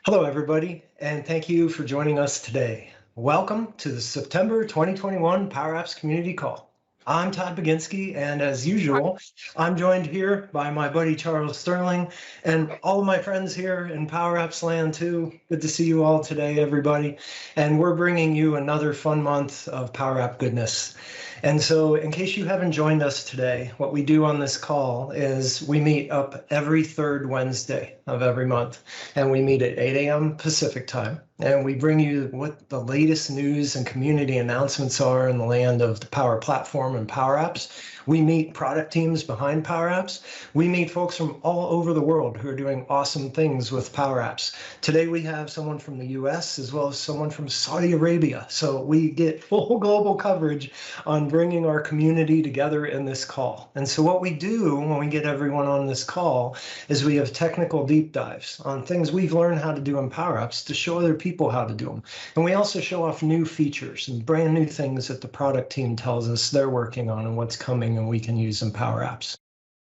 Hello, everybody, and thank you for joining us today. Welcome to the September 2021 Power Apps Community Call. I'm Todd Baginski, and as usual, I'm joined here by my buddy Charles Sterling and all of my friends here in Power Apps land too. Good to see you all today, everybody. And we're bringing you another fun month of Power App goodness. And so in case you haven't joined us today, what we do on this call is we meet up every third Wednesday of every month, and we meet at 8 a.m. Pacific time. And we bring you what the latest news and community announcements are in the land of the Power Platform and Power Apps. We meet product teams behind Power Apps. We meet folks from all over the world who are doing awesome things with Power Apps. Today we have someone from the US as well as someone from Saudi Arabia. So we get full global coverage on bringing our community together in this call. And so what we do when we get everyone on this call is we have technical deep dives on things we've learned how to do in Power Apps to show other people how to do them. And we also show off new features and brand new things that the product team tells us they're working on and what's coming and we can use in Power Apps.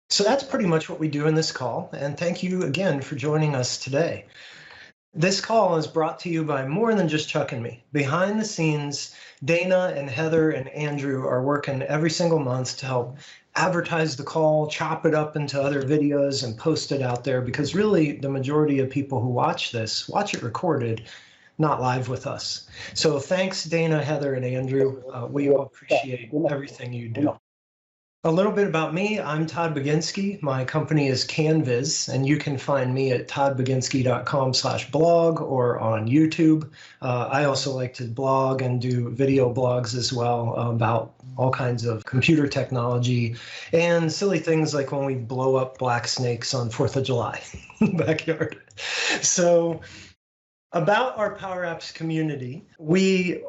So that's pretty much what we do in this call. And thank you again for joining us today. This call is brought to you by more than just Chuck and me. Behind the scenes, Dana and Heather and Andrew are working every single month to help advertise the call, chop it up into other videos and post it out there, because really the majority of people who watch this, watch it recorded, not live with us. So thanks, Dana, Heather, and Andrew. We all appreciate everything you do. A little bit about me, I'm Todd Baginski. My company is Canviz, and you can find me at toddbaginski.com/blog or on YouTube. I also like to blog and do video blogs as well about all kinds of computer technology and silly things like when we blow up black snakes on 4th of July in the backyard. So about our Power Apps community, we're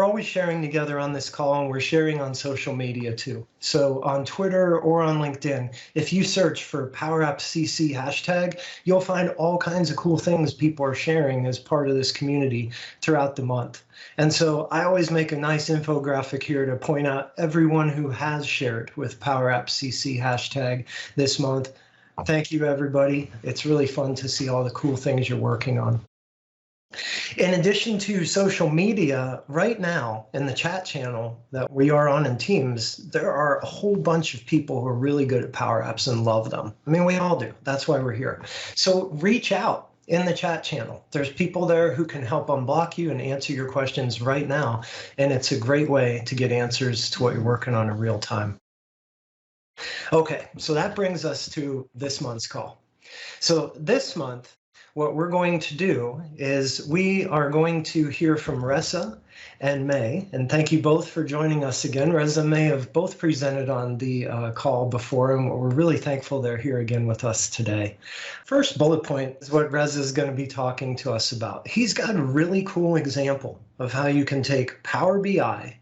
always sharing together on this call, and we're sharing on social media too. So on Twitter or on LinkedIn, if you search for Power Apps CC hashtag, you'll find all kinds of cool things people are sharing as part of this community throughout the month. And so I always make a nice infographic here to point out everyone who has shared with Power Apps CC hashtag this month. Thank you, everybody. It's really fun to see all the cool things you're working on. In addition to social media, right now in the chat channel that we are on in Teams, there are a whole bunch of people who are really good at Power Apps and love them. I mean, we all do. That's why we're here. So reach out in the chat channel. There's people there who can help unblock you and answer your questions right now. And it's a great way to get answers to what you're working on in real time. Okay, so that brings us to this month's call. So this month, what we're going to do is we are going to hear from Reza and May, and thank you both for joining us again. Reza and May have both presented on the call before, and we're really thankful they're here again with us today. First bullet point is what Reza is going to be talking to us about. He's got a really cool example of how you can take Power BI,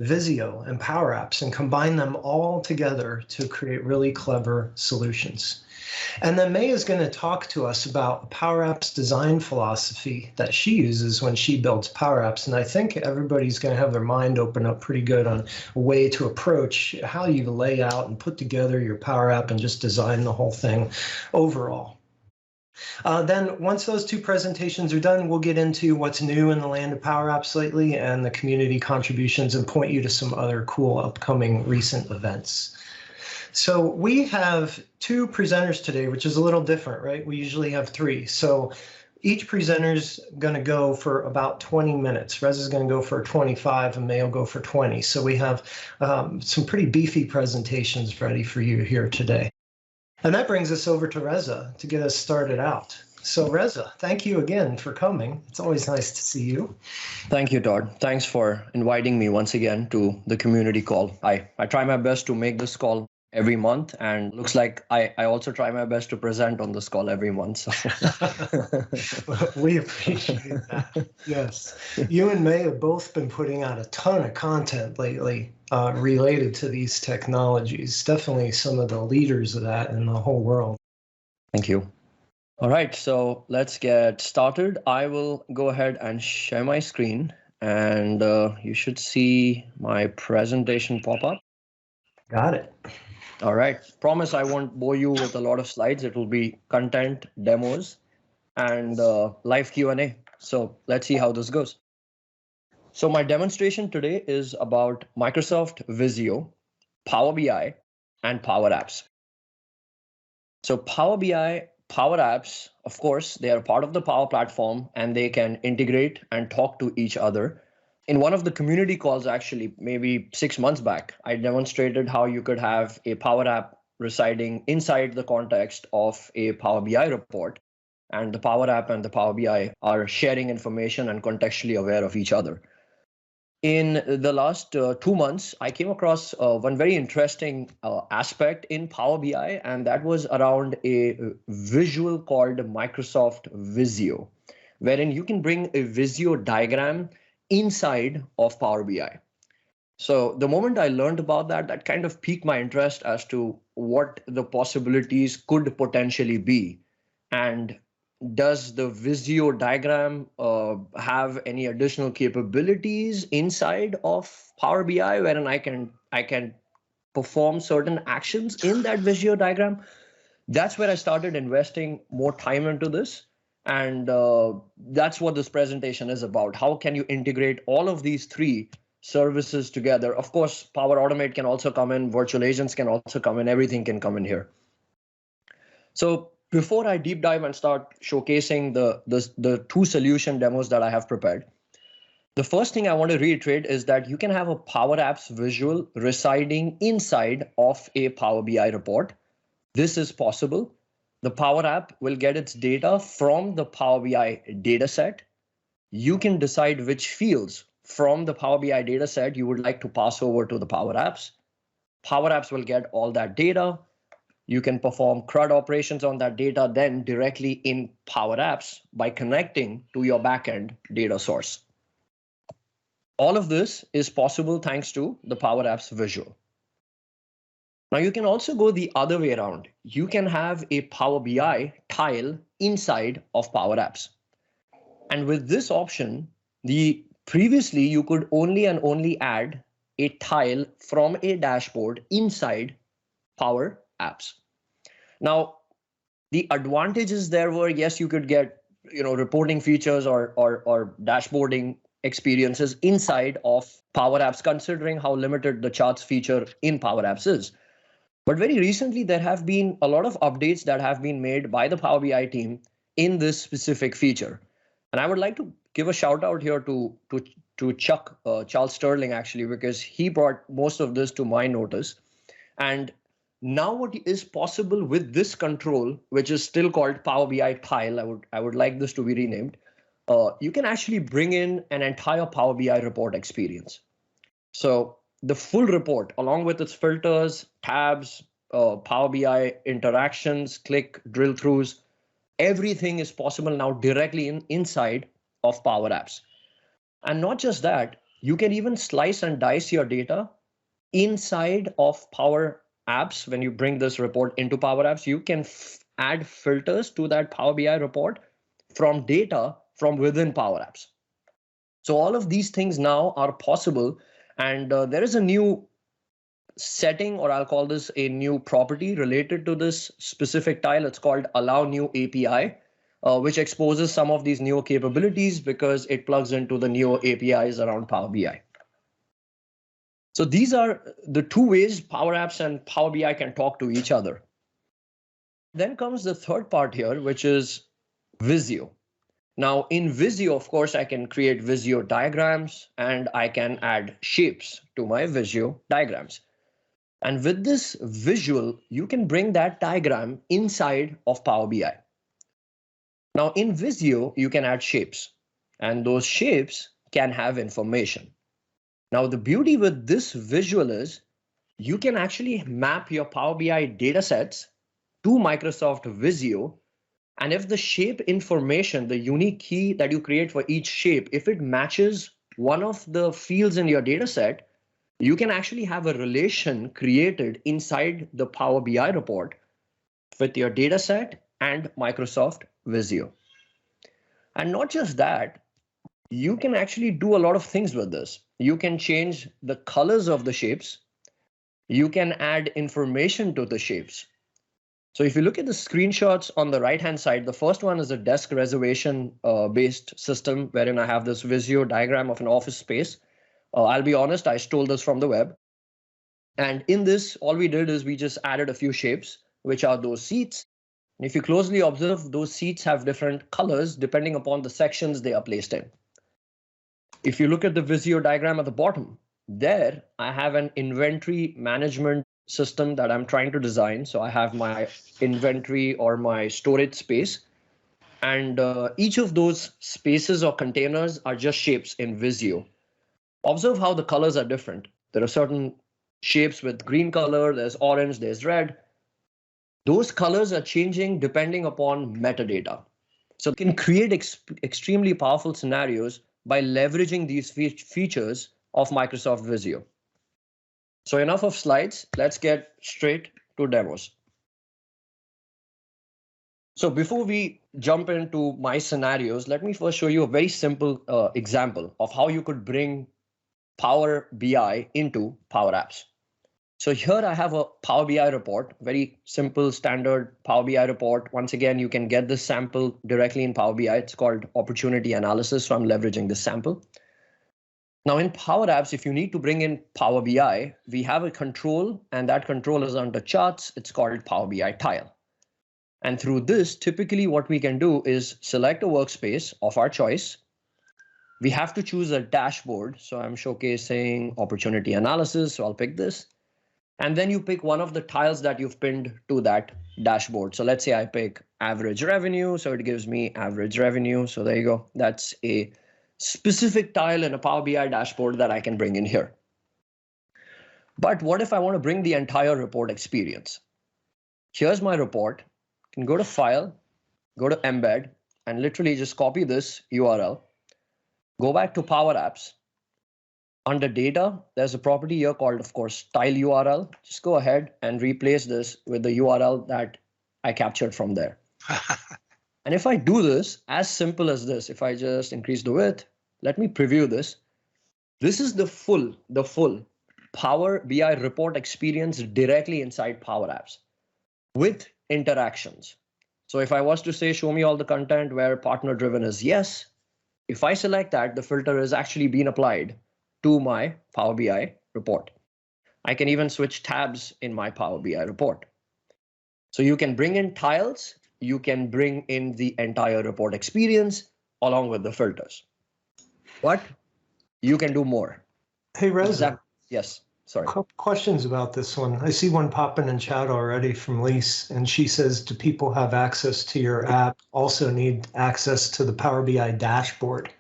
Vizio, and Power Apps and combine them all together to create really clever solutions. And then May is going to talk to us about Power Apps design philosophy that she uses when she builds Power Apps. And I think everybody's going to have their mind open up pretty good on a way to approach how you lay out and put together your Power App and just design the whole thing overall. Then once those two presentations are done, we'll get into what's new in the land of Power Apps lately and the community contributions and point you to some other cool upcoming recent events. So we have two presenters today, which is a little different, right? We usually have three. So each presenter's going to go for about 20 minutes. Reza's going to go for 25 and May will go for 20. So we have some pretty beefy presentations ready for you here today. And that brings us over to Reza to get us started out. So Reza, thank you again for coming. It's always nice to see you. Thank you, Todd. Thanks for inviting me once again to the community call. I try my best to make this call every month, and looks like I also try my best to present on this call every month. So. We appreciate that. Yes. You and May have both been putting out a ton of content lately related to these technologies. Definitely some of the leaders of that in the whole world. Thank you. All right, so let's get started. I will go ahead and share my screen, and you should see my presentation pop up. Got it. All right. Promise I won't bore you with a lot of slides. It will be content, demos, and live Q&A. So let's see how this goes. So my demonstration today is about Microsoft Visio, Power BI, and Power Apps. So Power BI, Power Apps, of course, they are part of the Power Platform and they can integrate and talk to each other. In one of the community calls, actually, maybe 6 months back, I demonstrated how you could have a Power App residing inside the context of a Power BI report. And the Power App and the Power BI are sharing information and contextually aware of each other. In the last 2 months, I came across one very interesting aspect in Power BI, and that was around a visual called Microsoft Visio, wherein you can bring a Visio diagram inside of Power BI. So the moment I learned about that, that kind of piqued my interest as to what the possibilities could potentially be. And does the Visio diagram have any additional capabilities inside of Power BI wherein I can perform certain actions in that Visio diagram? That's where I started investing more time into this. And that's what this presentation is about. How can you integrate all of these three services together? Of course, Power Automate can also come in, virtual agents can also come in, everything can come in here. So before I deep dive and start showcasing the two solution demos that I have prepared, the first thing I want to reiterate is that you can have a Power Apps visual residing inside of a Power BI report. This is possible. The Power App will get its data from the Power BI dataset. You can decide which fields from the Power BI dataset you would like to pass over to the Power Apps. Power Apps will get all that data. You can perform CRUD operations on that data then directly in Power Apps by connecting to your backend data source. All of this is possible thanks to the Power Apps visual. Now you can also go the other way around. You can have a Power BI tile inside of Power Apps. And with this option, previously you could only add a tile from a dashboard inside Power Apps. Now, the advantages there were, yes, you could get reporting features or dashboarding experiences inside of Power Apps, considering how limited the charts feature in Power Apps is. But very recently, there have been a lot of updates that have been made by the Power BI team in this specific feature. And I would like to give a shout out here to Chuck, Charles Sterling, actually, because he brought most of this to my notice. And now what is possible with this control, which is still called Power BI tile, I would like this to be renamed. You can actually bring in an entire Power BI report experience. So the full report, along with its filters, tabs, Power BI interactions, click, drill throughs, everything is possible now directly inside of Power Apps. And not just that, you can even slice and dice your data inside of Power Apps. When you bring this report into Power Apps, you can add filters to that Power BI report from data from within Power Apps. So all of these things now are possible. And there is a new setting, or I'll call this a new property related to this specific tile. It's called Allow New API, which exposes some of these new capabilities because it plugs into the new APIs around Power BI. So these are the two ways Power Apps and Power BI can talk to each other. Then comes the third part here, which is Visio. Now in Visio, of course, I can create Visio diagrams and I can add shapes to my Visio diagrams. And with this visual, you can bring that diagram inside of Power BI. Now in Visio, you can add shapes, and those shapes can have information. Now the beauty with this visual is you can actually map your Power BI datasets to Microsoft Visio. And if the shape information, the unique key that you create for each shape, if it matches one of the fields in your data set, you can actually have a relation created inside the Power BI report with your data set and Microsoft Visio. And not just that, you can actually do a lot of things with this. You can change the colors of the shapes. you can add information to the shapes. So if you look at the screenshots on the right-hand side, the first one is a desk reservation based system wherein I have this Visio diagram of an office space. I'll be honest, I stole this from the web. And in this, all we did is we just added a few shapes, which are those seats. And if you closely observe, those seats have different colors depending upon the sections they are placed in. If you look at the Visio diagram at the bottom, there I have an inventory management system that I'm trying to design. So I have my inventory or my storage space. And each of those spaces or containers are just shapes in Visio. Observe how the colors are different. There are certain shapes with green color, there's orange, there's red. Those colors are changing depending upon metadata. So you can create extremely powerful scenarios by leveraging these features of Microsoft Visio. So enough of slides, let's get straight to demos. So before we jump into my scenarios, let me first show you a very simple example of how you could bring Power BI into Power Apps. So here I have a Power BI report, very simple standard Power BI report. Once again, you can get this sample directly in Power BI. It's called opportunity analysis. So I'm leveraging this sample. Now in Power Apps, if you need to bring in Power BI, we have a control, and that control is under charts. It's called Power BI Tile. And through this, typically what we can do is select a workspace of our choice. We have to choose a dashboard. So I'm showcasing opportunity analysis. So I'll pick this. And then you pick one of the tiles that you've pinned to that dashboard. So let's say I pick average revenue. So it gives me average revenue. So there you go. That's a specific tile in a Power BI dashboard that I can bring in here. But what if I want to bring the entire report experience? Here's my report. You can go to File, go to Embed, and literally just copy this URL. Go back to Power Apps. Under Data, there's a property here called, of course, Tile URL. Just go ahead and replace this with the URL that I captured from there. And if I do this, as simple as this, if I just increase the width, let me preview this. This is the full Power BI report experience directly inside Power Apps with interactions. So if I was to say, show me all the content where partner driven is yes, if I select that, the filter is actually being applied to my Power BI report. I can even switch tabs in my Power BI report. So you can bring in tiles, you can bring in the entire report experience along with the filters. But you can do more. Hey, Reza. Yes, sorry. Questions about this one. I see one popping in chat already from Lise, and she says, do people have access to your app also need access to the Power BI dashboard?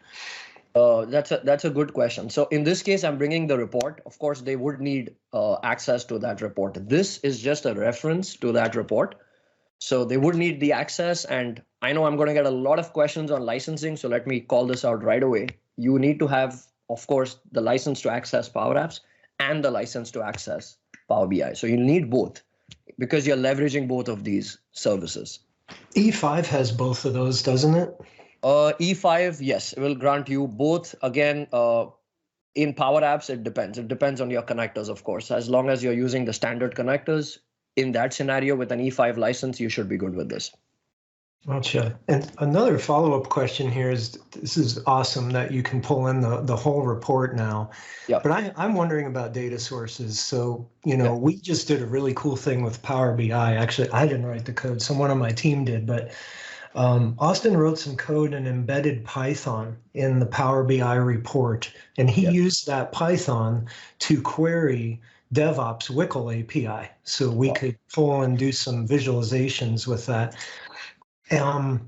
That's a good question. So in this case, I'm bringing the report. Of course, they would need access to that report. This is just a reference to that report. So they would need the access. And I know I'm going to get a lot of questions on licensing. So let me call this out right away. You need to have, of course, the license to access Power Apps and the license to access Power BI. So you need both because you're leveraging both of these services. E5 has both of those, doesn't it? E5, yes, it will grant you both. Again, in Power Apps, it depends. It depends on your connectors, of course. As long as you're using the standard connectors, in that scenario with an E5 license, you should be good with this. Gotcha. And another follow-up question here is, this is awesome that you can pull in the whole report now. Yeah. But I'm wondering about data sources. So, we just did a really cool thing with Power BI. Actually, I didn't write the code. Someone on my team did, but Austin wrote some code and embedded Python in the Power BI report, and he used that Python to query DevOps WCL API. So we could pull and do some visualizations with that. And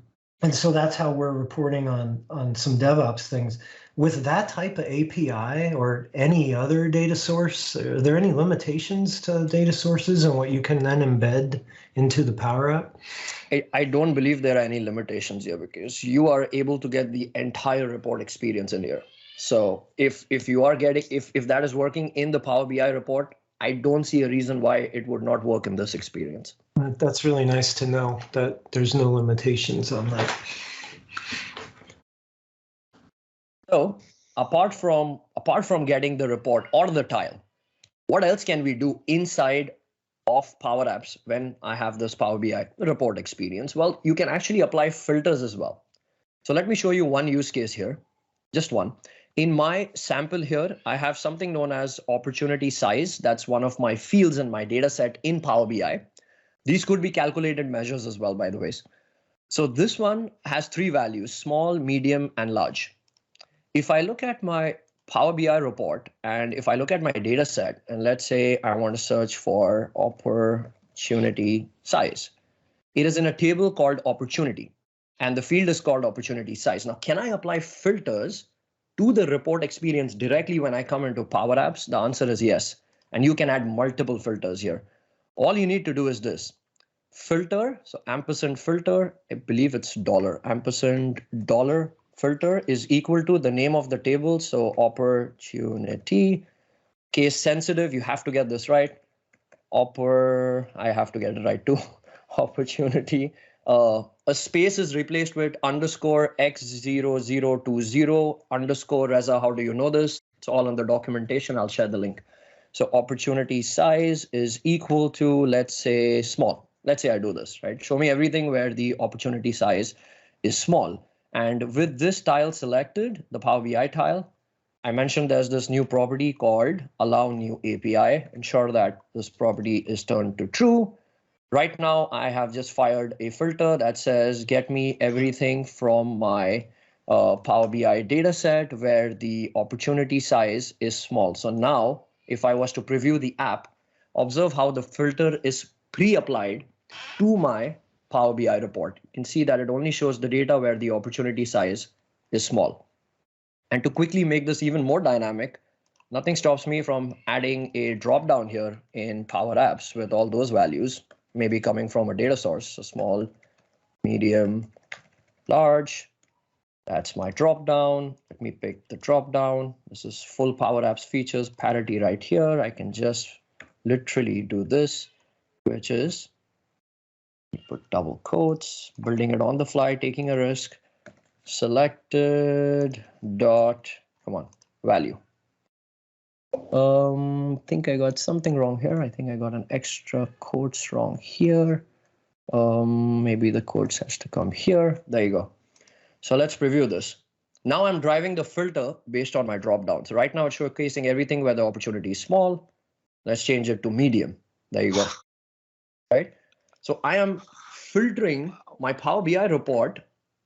so that's how we're reporting on some DevOps things. With that type of API or any other data source, are there any limitations to data sources and what you can then embed into the Power App? I don't believe there are any limitations here because you are able to get the entire report experience in here. So if you are getting, if that is working in the Power BI report, I don't see a reason why it would not work in this experience. That's really nice to know that there's no limitations on that. So apart from getting the report or the tile, What else can we do inside of Power Apps when I have this Power BI report experience? Well, you can actually apply filters as well. So let me show you one use case here, just one. In my sample here, I have something known as opportunity size. That's one of my fields in my data set in Power BI. These could be calculated measures as well, by the way. So this one has three values: small, medium, and large. If I look at my Power BI report, and if I look at my data set, and let's say I want to search for opportunity size, it is in a table called opportunity, and the field is called opportunity size. Now, can I apply filters to the report experience directly when I come into Power Apps? The answer is yes. And you can add multiple filters here. All you need to do is this: filter, so ampersand filter, I believe it's dollar, ampersand dollar filter is equal to the name of the table. So opportunity, case sensitive, you have to get this right. I have to get it right too. Opportunity, a space is replaced with underscore x0020 underscore Reza. How do you know this? It's all in the documentation. I'll share the link. So opportunity size is equal to, let's say, small. Let's say I do this, right? Show me everything where the opportunity size is small. And with this tile selected, the Power BI tile, I mentioned there's this new property called allow new API. Ensure that this property is turned to true. Right now, I have just fired a filter that says, get me everything from my Power BI data set where the opportunity size is small. So now, if I was to preview the app, observe how the filter is pre-applied to my Power BI report. You can see that it only shows the data where the opportunity size is small. And to quickly make this even more dynamic, nothing stops me from adding a drop down here in Power Apps with all those values, maybe coming from a data source, so small, medium, large. That's my drop down. Let me pick the drop down. This is full Power Apps features parity right here. I can just literally do this, which is put double quotes, building it on the fly, taking a risk, selected dot, come on, value. Think I got something wrong here. I think I got an extra quotes wrong here. Maybe the quotes has to come here. There you go. So let's preview this. Now I'm driving the filter based on my drop down. So right now it's showcasing everything where the opportunity is small. Let's change it to medium. There you go. Right? So I am filtering my Power BI report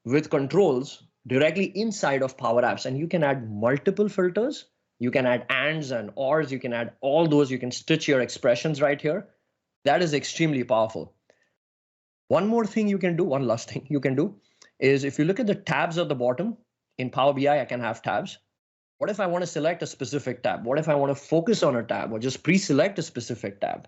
with controls directly inside of Power Apps, and you can add multiple filters. You can add ands and ors. You can add all those. You can stitch your expressions right here. That is extremely powerful. One more thing you can do, one last thing you can do is if you look at the tabs at the bottom in Power BI, I can have tabs. What if I want to select a specific tab? What if I want to focus on a tab or just pre-select a specific tab?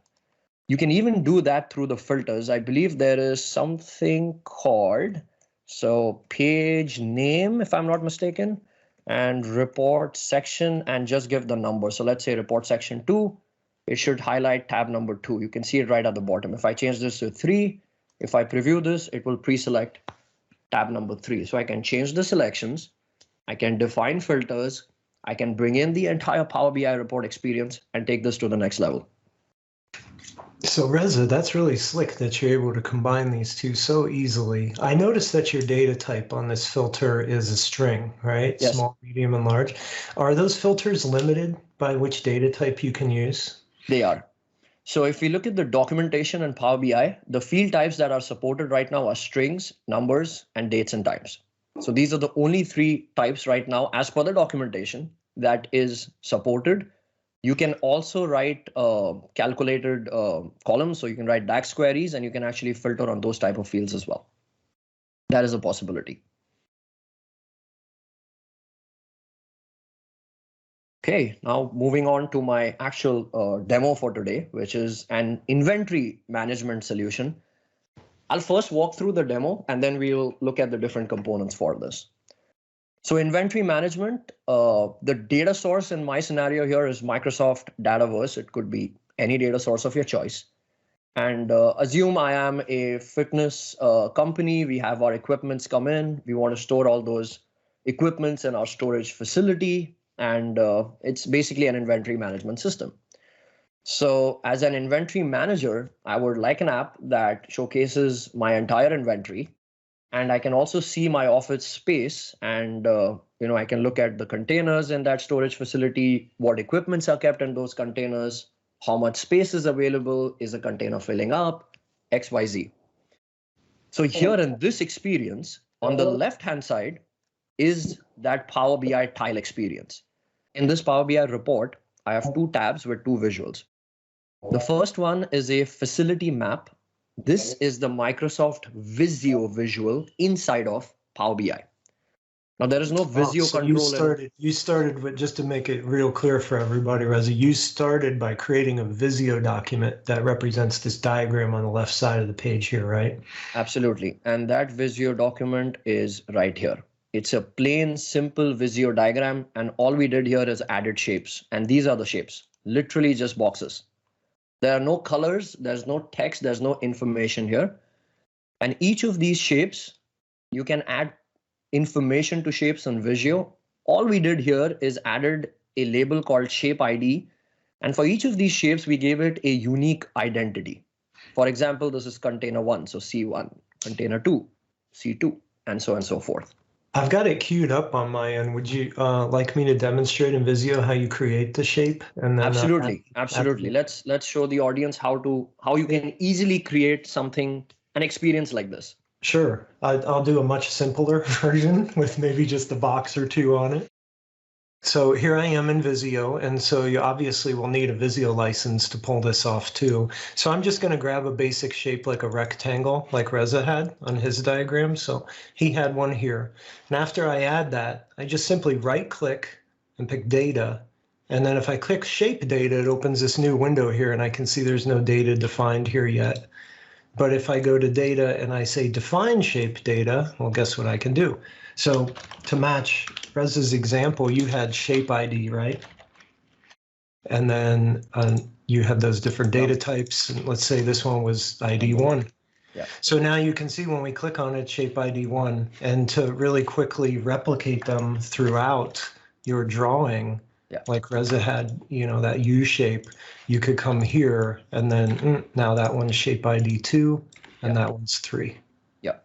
You can even do that through the filters. I believe there is something called, so page name, if I'm not mistaken, and report section, and just give the number. So let's say report section 2, it should highlight tab number 2. You can see it right at the bottom. If I change this to 3, if I preview this, it will pre-select tab number 3. So I can change the selections. I can define filters. I can bring in the entire Power BI report experience and take this to the next level. So Reza, that's really slick that you're able to combine these two so easily. I noticed that your data type on this filter is a string, right? Yes. Small, medium, and large. Are those filters limited by which data type you can use? They are. So if we look at the documentation in Power BI, the field types that are supported right now are strings, numbers, and dates and times. So these are the only 3 types right now as per the documentation that is supported. You can also write calculated columns. So you can write DAX queries and you can actually filter on those type of fields as well. That is a possibility. Okay, now moving on to my actual demo for today, which is an inventory management solution. I'll first walk through the demo and then we'll look at the different components for this. So inventory management, the data source in my scenario here is Microsoft Dataverse. It could be any data source of your choice. And assume I am a fitness company. We have our equipments come in. We want to store all those equipments in our storage facility. And it's basically an inventory management system. So as an inventory manager, I would like an app that showcases my entire inventory, and I can also see my office space, and I can look at the containers in that storage facility, what equipments are kept in those containers, how much space is available, is a container filling up, XYZ. So here in this experience, on the left-hand side is that Power BI tile experience. In this Power BI report, I have two tabs with two visuals. The first one is a facility map. This is the Microsoft Visio visual inside of Power BI. Now there is no Visio so control. You started with, just to make it real clear for everybody, Reza, you started by creating a Visio document that represents this diagram on the left side of the page here, right? Absolutely. And that Visio document is right here. It's a plain, simple Visio diagram. And all we did here is added shapes. And these are the shapes, literally just boxes. There are no colors, there's no text, there's no information here. And each of these shapes, you can add information to shapes on Visio. All we did here is added a label called shape ID. And for each of these shapes, we gave it a unique identity. For example, this is container 1, so C1, container 2, C2, and so on and so forth. I've got it queued up on my end. Would you like me to demonstrate in Visio how you create the shape? And then, absolutely. Let's show the audience how you can easily create something, an experience like this. Sure. I'll do a much simpler version with maybe just a box or two on it. So here I am in Visio, and so you obviously will need a Visio license to pull this off too. So I'm just going to grab a basic shape like a rectangle, like Reza had on his diagram. So he had one here. And after I add that, I just simply right-click and pick data. And then if I click shape data, it opens this new window here, and I can see there's no data defined here yet. But if I go to data and I say define shape data, well, guess what I can do? So to match Reza's example, you had shape ID, right? And then you had those different data types. And let's say this one was ID 1. Yeah. So now you can see when we click on it, shape ID 1, and to really quickly replicate them throughout your drawing, like Reza had, that U shape, you could come here and then now that one's shape ID 2 and that one's 3. Yeah.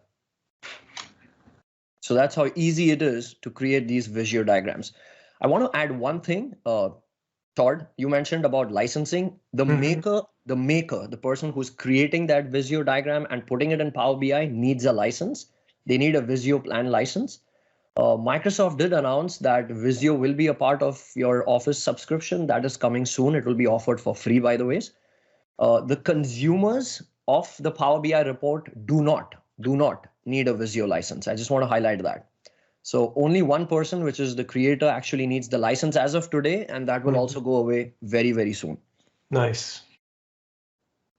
So that's how easy it is to create these Visio diagrams. I want to add one thing, Todd, you mentioned about licensing. The maker, the person who's creating that Visio diagram and putting it in Power BI needs a license. They need a Visio plan license. Microsoft did announce that Visio will be a part of your Office subscription. That is coming soon. It will be offered for free, by the way. The consumers of the Power BI report do not need a Visio license. I just want to highlight that. So only one person, which is the creator, actually needs the license as of today, and that will also go away very, very soon. Nice.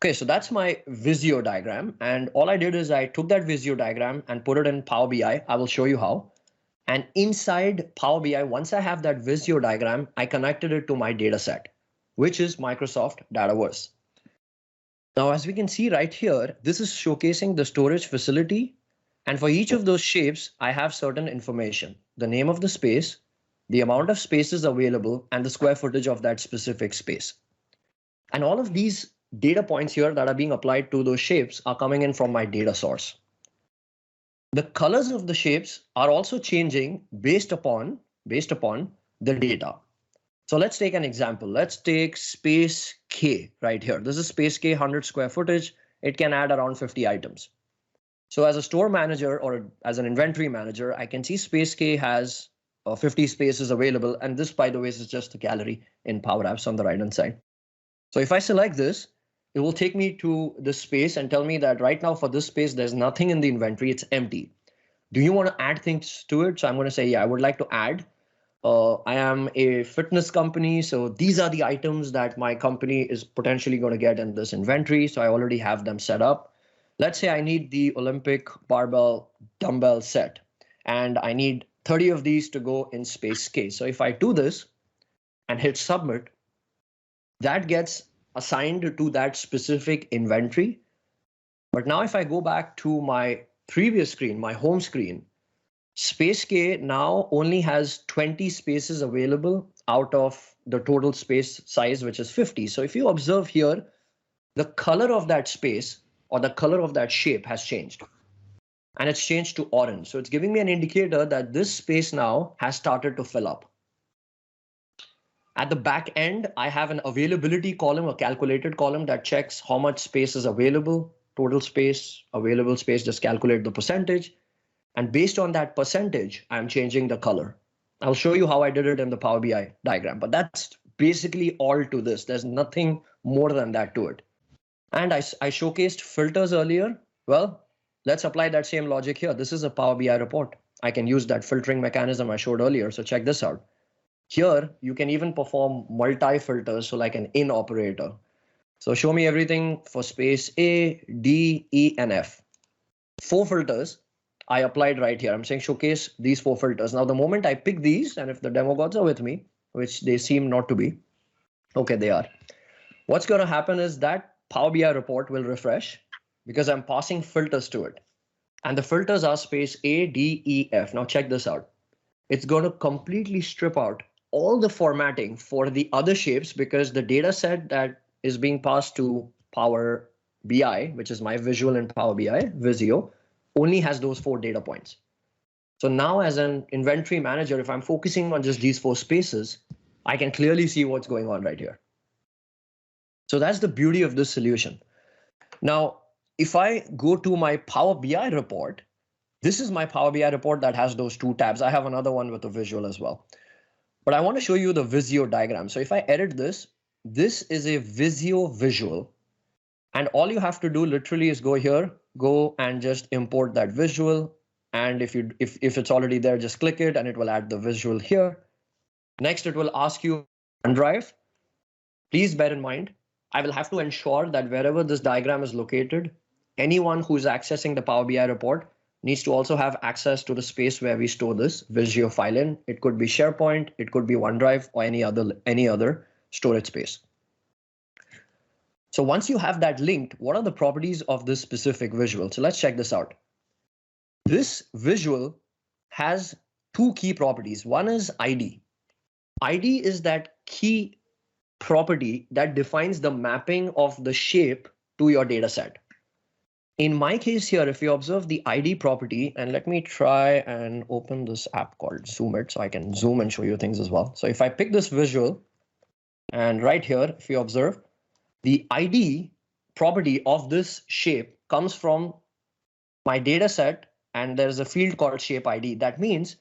Okay, so that's my Visio diagram. And all I did is I took that Visio diagram and put it in Power BI. I will show you how. And inside Power BI, once I have that Visio diagram, I connected it to my data set, which is Microsoft Dataverse. Now, as we can see right here, this is showcasing the storage facility. And for each of those shapes, I have certain information, the name of the space, the amount of spaces available, and the square footage of that specific space. And all of these data points here that are being applied to those shapes are coming in from my data source. The colors of the shapes are also changing based upon the data. So let's take an example. Let's take space K right here. This is space K, 100 square footage. It can add around 50 items. So as a store manager or as an inventory manager, I can see space K has 50 spaces available. And this, by the way, is just a gallery in Power Apps on the right-hand side. So if I select this, it will take me to this space and tell me that right now for this space, there's nothing in the inventory. It's empty. Do you want to add things to it? So I'm going to say, yeah, I would like to add. I am a fitness company. So these are the items that my company is potentially going to get in this inventory. So I already have them set up. Let's say I need the Olympic barbell dumbbell set, and I need 30 of these to go in space K. So if I do this and hit submit, that gets assigned to that specific inventory. But now if I go back to my previous screen, my home screen, space K now only has 20 spaces available out of the total space size, which is 50. So if you observe here, the color of that space or the color of that shape has changed. And it's changed to orange. So it's giving me an indicator that this space now has started to fill up. At the back end, I have an availability column, a calculated column that checks how much space is available, total space, available space, just calculate the percentage. And based on that percentage, I'm changing the color. I'll show you how I did it in the Power BI diagram, but that's basically all to this. There's nothing more than that to it. And I showcased filters earlier. Well, let's apply that same logic here. This is a Power BI report. I can use that filtering mechanism I showed earlier. So check this out. Here, you can even perform multi-filters, so like an in operator. So show me everything for space A, D, E, and F. 4 filters I applied right here. I'm saying showcase these 4 filters. Now, the moment I pick these, and if the demo gods are with me, which they seem not to be, okay, they are. What's going to happen is that Power BI report will refresh because I'm passing filters to it. And the filters are space A, D, E, F. Now check this out. It's going to completely strip out all the formatting for the other shapes because the data set that is being passed to Power BI, which is my visual in Power BI, Vizio, only has those 4 data points. So now as an inventory manager, if I'm focusing on just these 4 spaces, I can clearly see what's going on right here. So that's the beauty of this solution. Now, if I go to my Power BI report, this is my Power BI report that has those 2 tabs. I have another one with a visual as well. But I want to show you the Visio diagram. So if I edit this, this is a Visio visual. And all you have to do literally is go here, go and just import that visual. And if it's already there, just click it and it will add the visual here. Next, it will ask you OneDrive. Please bear in mind, I will have to ensure that wherever this diagram is located, anyone who is accessing the Power BI report needs to also have access to the space where we store this Visio file in. It could be SharePoint, it could be OneDrive, or any other storage space. So once you have that linked, what are the properties of this specific visual? So let's check this out. This visual has 2 key properties. One is ID. ID is that key property that defines the mapping of the shape to your data set. In my case here, if you observe the ID property, and let me try and open this app called Zoom It so I can zoom and show you things as well. So if I pick this visual, and right here, if you observe, the ID property of this shape comes from my data set, and there's a field called shape ID. That means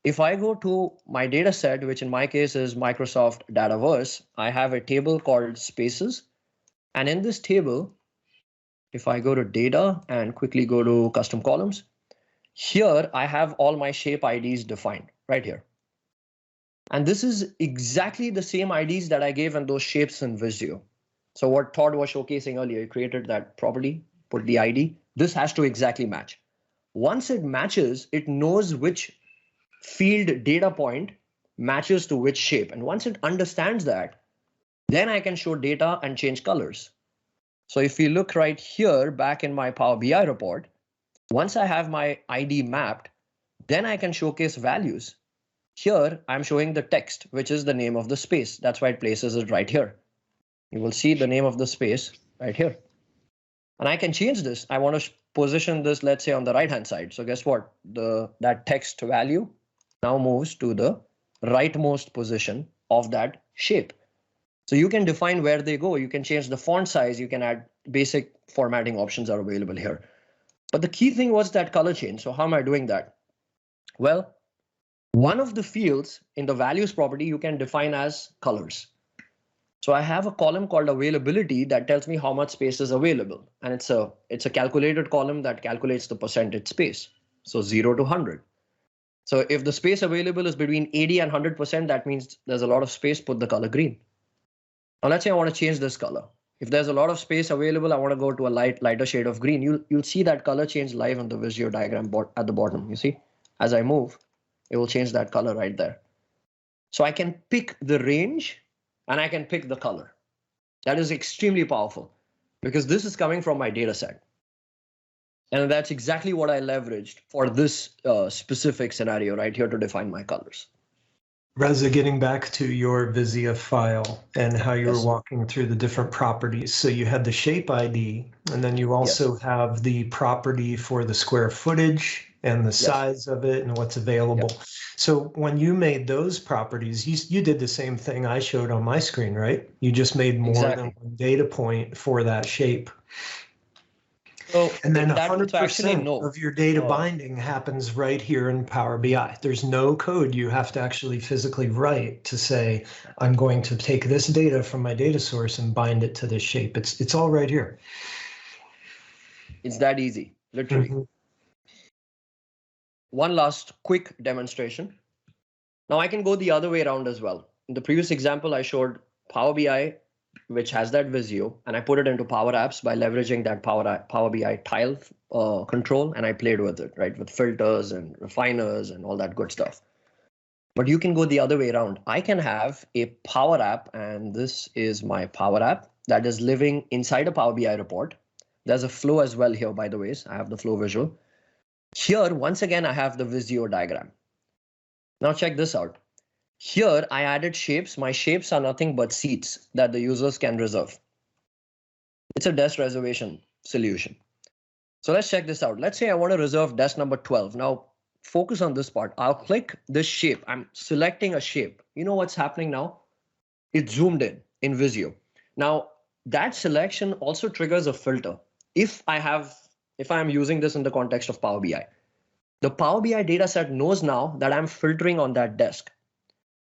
if I go to my data set, which in my case is Microsoft Dataverse, I have a table called spaces. And in this table, if I go to data and quickly go to custom columns, here I have all my shape IDs defined right here. And this is exactly the same IDs that I gave in those shapes in Visio. So what Todd was showcasing earlier, he created that property, put the ID. This has to exactly match. Once it matches, it knows which field data point matches to which shape. And once it understands that, then I can show data and change colors. So if you look right here back in my Power BI report, once I have my ID mapped, then I can showcase values. Here, I'm showing the text, which is the name of the space. That's why it places it right here. You will see the name of the space right here. And I can change this. I want to position this, let's say, on the right-hand side. So guess what? That text value now moves to the rightmost position of that shape. So you can define where they go. You can change the font size. You can add basic formatting options are available here. But the key thing was that color change. So how am I doing that? Well, one of the fields in the values property you can define as colors. So I have a column called availability that tells me how much space is available. And it's a calculated column that calculates the percentage space. So 0 to 100. So if the space available is between 80 and 100%, that means there's a lot of space, put the color green. Now let's say I want to change this color. If there's a lot of space available, I want to go to a lighter shade of green. You'll see that color change live on the Visio diagram at the bottom. You see, as I move, it will change that color right there. So I can pick the range and I can pick the color. That is extremely powerful because this is coming from my data set. And that's exactly what I leveraged for this specific scenario right here to define my colors. Reza, getting back to your Visio file and how you were walking through the different properties. So you had the shape ID, and then you also have the property for the square footage and the size of it and what's available. So when you made those properties, you did the same thing I showed on my screen, right? You just made more than one data point for that shape. So, and then 100% of your data binding happens right here in Power BI. There's no code you have to actually physically write to say, I'm going to take this data from my data source and bind it to this shape. It's all right here. It's that easy, literally. Mm-hmm. One last quick demonstration. Now I can go the other way around as well. In the previous example, I showed Power BI, which has that Visio, and I put it into Power Apps by leveraging that Power BI tile control, and I played with it, right, with filters and refiners and all that good stuff. But you can go the other way around. I can have a Power App, and this is my Power App that is living inside a Power BI report. There's a flow as well here, by the way. So I have the flow visual. Here, once again, I have the Visio diagram. Now check this out. Here, I added shapes. My shapes are nothing but seats that the users can reserve. It's a desk reservation solution. So let's check this out. Let's say I want to reserve desk number 12. Now, focus on this part. I'll click this shape. I'm selecting a shape. You know what's happening now? It's zoomed in Visio. Now, that selection also triggers a filter. If I'm using this in the context of Power BI, the Power BI dataset knows now that I'm filtering on that desk.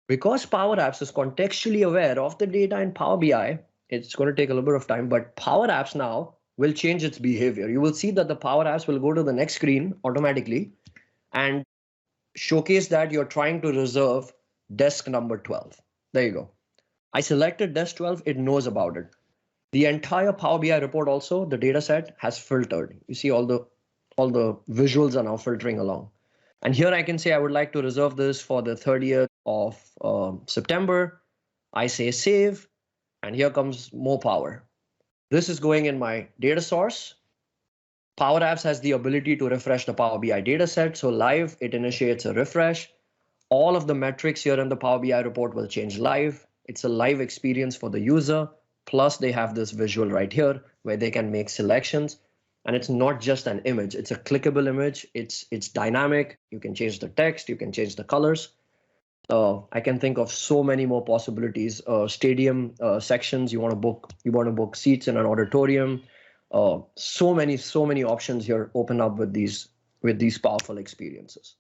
Because Power Apps is contextually aware of the data in Power BI, it's going to take a little bit of time, but Power Apps now will change its behavior. You will see that the Power Apps will go to the next screen automatically and showcase that you're trying to reserve desk number 12. There you go. I selected desk 12, it knows about it. The entire Power BI report also, the data set has filtered. You see all the visuals are now filtering along. And here I can say I would like to reserve this for the 30th of September. I say save, and here comes more power. This is going in my data source. Power Apps has the ability to refresh the Power BI data set. So live, it initiates a refresh. All of the metrics here in the Power BI report will change live. It's a live experience for the user. Plus they have this visual right here where they can make selections. And it's not just an image, it's a clickable image. It's dynamic. You can change the text, you can change the colors. I can think of so many more possibilities. Stadium sections, you want to book seats in an auditorium. So many options here open up with these powerful experiences.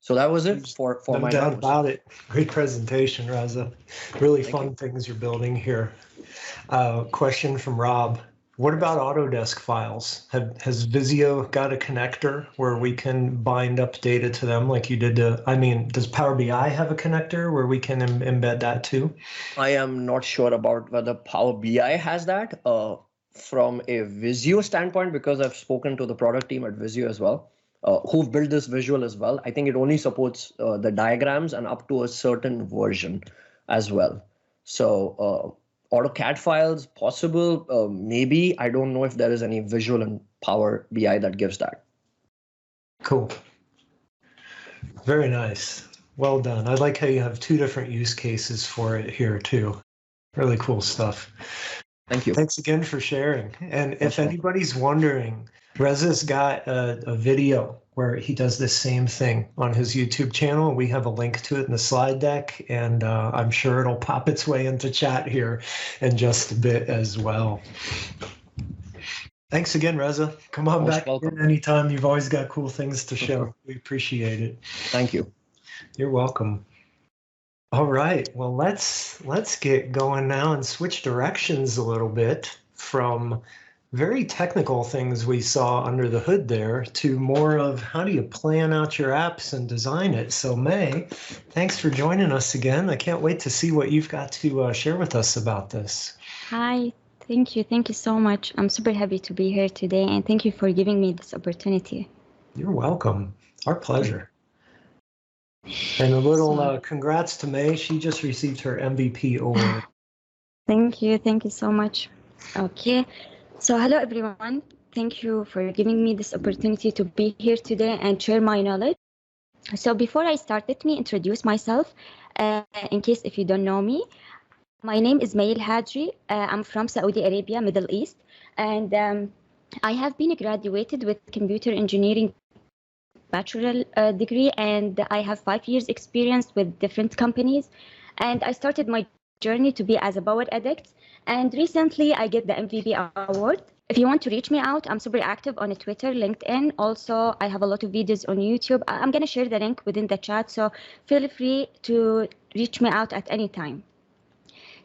So that was it for my no doubt about it. Great presentation, Reza. Really fun things you're building here. Question from Rob. What about Autodesk files? Has Visio got a connector where we can bind up data to them like you did does Power BI have a connector where we can embed that too? I am not sure about whether Power BI has that. From a Visio standpoint, because I've spoken to the product team at Visio as well, who've built this visual as well. I think it only supports the diagrams and up to a certain version as well. So AutoCAD files possible, maybe. I don't know if there is any visual in Power BI that gives that. Cool. Very nice. Well done. I like how you have two different use cases for it here too. Really cool stuff. Thank you. Thanks again for sharing. And if anybody's wondering, Reza's got a video where he does this same thing on his YouTube channel. We have a link to it in the slide deck, and I'm sure it'll pop its way into chat here in just a bit as well. Thanks again, Reza. Come on back in anytime. You've always got cool things to show. We appreciate it. Thank you. You're welcome. All right, well, let's get going now and switch directions a little bit from very technical things we saw under the hood there to more of how do you plan out your apps and design it. So May, thanks for joining us again. I can't wait to see what you've got to share with us about this. Hi, thank you. Thank you so much. I'm super happy to be here today, and thank you for giving me this opportunity. You're welcome. Our pleasure. And a little congrats to May. She just received her MVP award. Thank you. Thank you so much. Okay. So hello, everyone. Thank you for giving me this opportunity to be here today and share my knowledge. So before I start, let me introduce myself in case if you don't know me. My name is Alhajri. I'm from Saudi Arabia, Middle East, and I have been graduated with computer engineering bachelor degree, and I have 5 years experience with different companies. And I started my journey to be as a power addict, and recently I get the MVP award. If you want to reach me out, I'm super active on Twitter, LinkedIn. Also, I have a lot of videos on YouTube. I'm going to share the link within the chat, so feel free to reach me out at any time.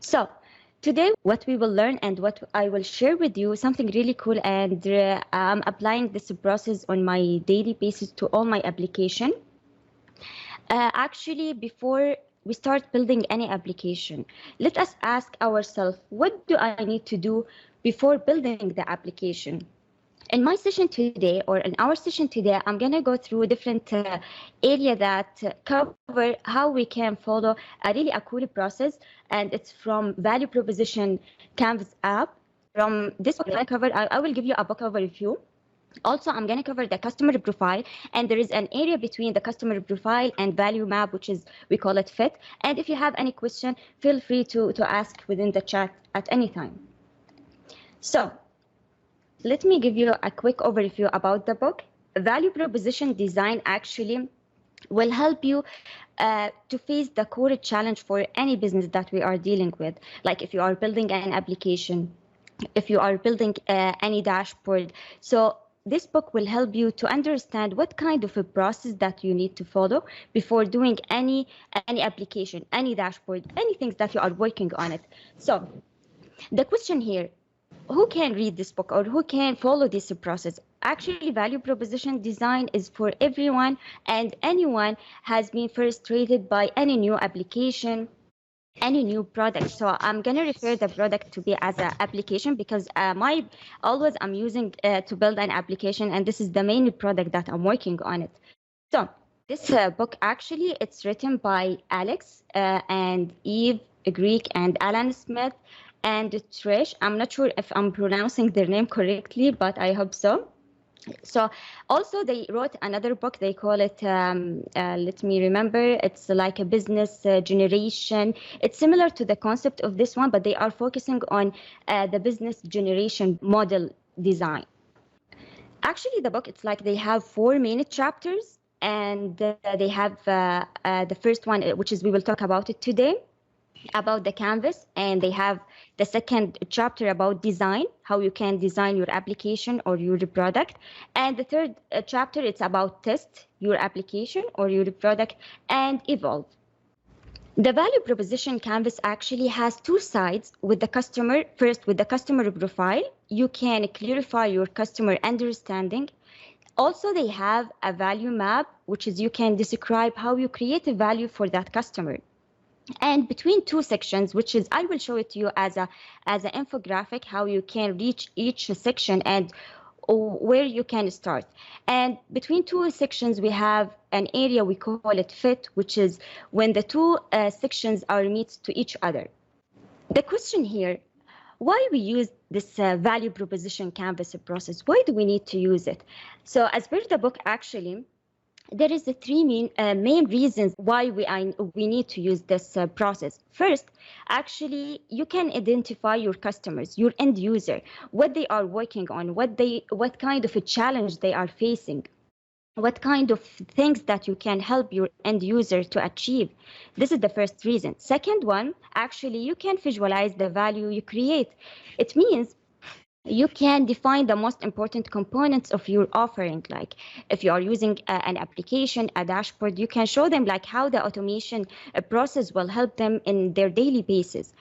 So today, what we will learn and what I will share with you something really cool, and I'm applying this process on my daily basis to all my application. Actually, before we start building any application, let us ask ourselves, what do I need to do before building the application? In my session today, or in our session today, I'm going to go through different area that cover how we can follow a cool process, and it's from value proposition Canvas app. From this book I will give you a book overview. Also, I'm going to cover the customer profile, and there is an area between the customer profile and value map, which is, we call it fit. And if you have any question, feel free to ask within the chat at any time. So let me give you a quick overview about the book. Value proposition design actually will help you to face the core challenge for any business that we are dealing with. Like if you are building an application, if you are building any dashboard. So this book will help you to understand what kind of a process that you need to follow before doing any application, any dashboard, anything that you are working on it. So the question here, who can read this book or who can follow this process? Actually, value proposition design is for everyone, and anyone has been frustrated by any new application, any new product. So I'm going to refer the product to be as an application, because I'm using to build an application, and this is the main product that I'm working on it. So this book actually, it's written by Alex and Eve Greek and Alan Smith and Trish. I'm not sure if I'm pronouncing their name correctly, but I hope so. So also they wrote another book, they call it, let me remember, it's like a business generation. It's similar to the concept of this one, but they are focusing on the business generation model design. Actually, the book, it's like they have 4 main chapters, and they have the first one, which is, we will talk about it today, about the canvas, and they have the second chapter about design, how you can design your application or your product, and the third chapter, it's about test your application or your product and evolve. The value proposition canvas actually has 2 sides with the customer. First, with the customer profile, you can clarify your customer understanding. Also, they have a value map, which is you can describe how you create a value for that customer. And between 2 sections, which is, I will show it to you as an infographic, how you can reach each section and where you can start. And between 2 sections, we have an area, we call it fit, which is when the 2 sections are meet to each other. The question here, why we use this value proposition canvas process? Why do we need to use it? So as per the book, actually, there is the 3 main reasons why we need to use this process. First, actually, you can identify your customers, your end user, what they are working on, what kind of a challenge they are facing, what kind of things that you can help your end user to achieve. This is the first reason. Second one, actually, you can visualize the value you create. It means you can define the most important components of your offering. Like if you are using an application, a dashboard, you can show them like how the automation process will help them in their daily basis.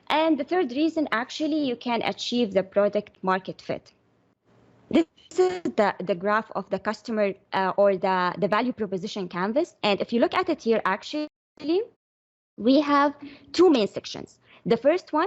And the third reason, actually, you can achieve the product market fit. This is the graph of the customer or the value proposition canvas. And if you look at it here, actually, we have 2 main sections. The first one,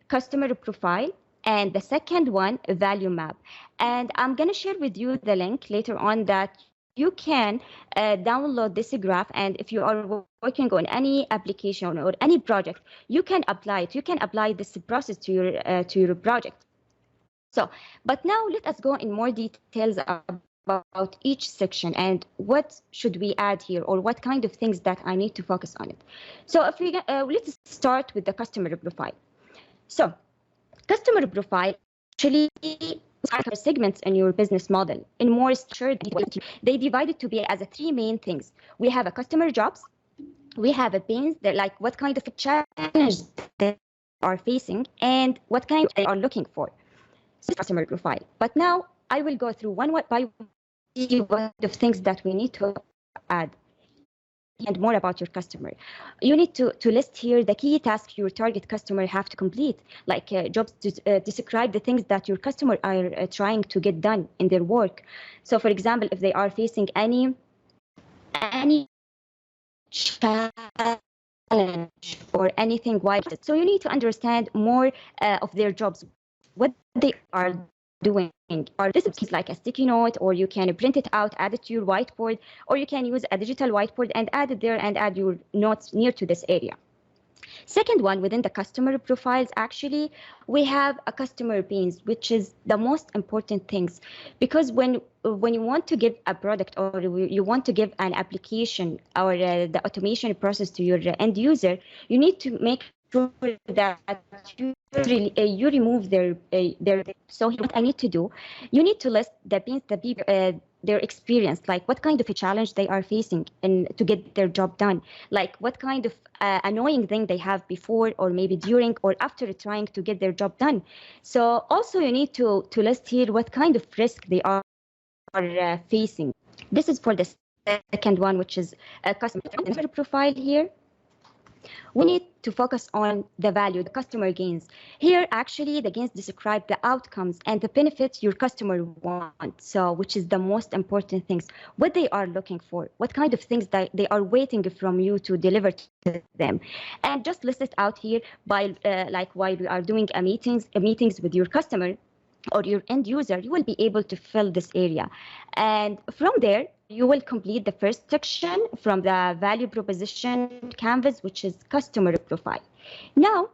customer profile, and the second one, value map. And I'm going to share with you the link later on that you can download this graph, and if you are working on any application or any project, you can apply it. You can apply this process to your project. So, but now let us go in more details about each section and what should we add here, or what kind of things that I need to focus on it. So if we let's start with the customer profile. So customer profile actually segments in your business model in more structured. They divide it to be as a three main things. We have a customer jobs, we have a pains, that like what kind of a challenge they are facing and what kind they are looking for. So customer profile. But now I will go through one by one of things that we need to add and more about your customer. You need to list here the key tasks your target customer have to complete, like jobs to describe the things that your customer are trying to get done in their work. So for example, if they are facing any challenge or anything wild, so you need to understand more of their jobs, what they are doing. Or this is like a sticky note, or you can print it out, add it to your whiteboard, or you can use a digital whiteboard and add it there and add your notes near to this area. Second one, within the customer profiles, actually, we have a customer pains, which is the most important things. Because when you want to give a product or you want to give an application or the automation process to your end user, you need to make sure that you remove their. So what I need to do, you need to list the pains, their experience, like what kind of a challenge they are facing and to get their job done, like what kind of annoying thing they have before or maybe during or after trying to get their job done. So also you need to list here what kind of risk they are facing. This is for the second one, which is a customer profile here. We need to focus on the value, the customer gains. Here, actually, the gains describe the outcomes and the benefits your customer wants, so which is the most important things, what they are looking for, what kind of things that they are waiting from you to deliver to them. And just list it out here by, like while we are doing meetings with your customer or your end user, you will be able to fill this area. And from there, you will complete the first section from the value proposition canvas, which is customer profile. Now,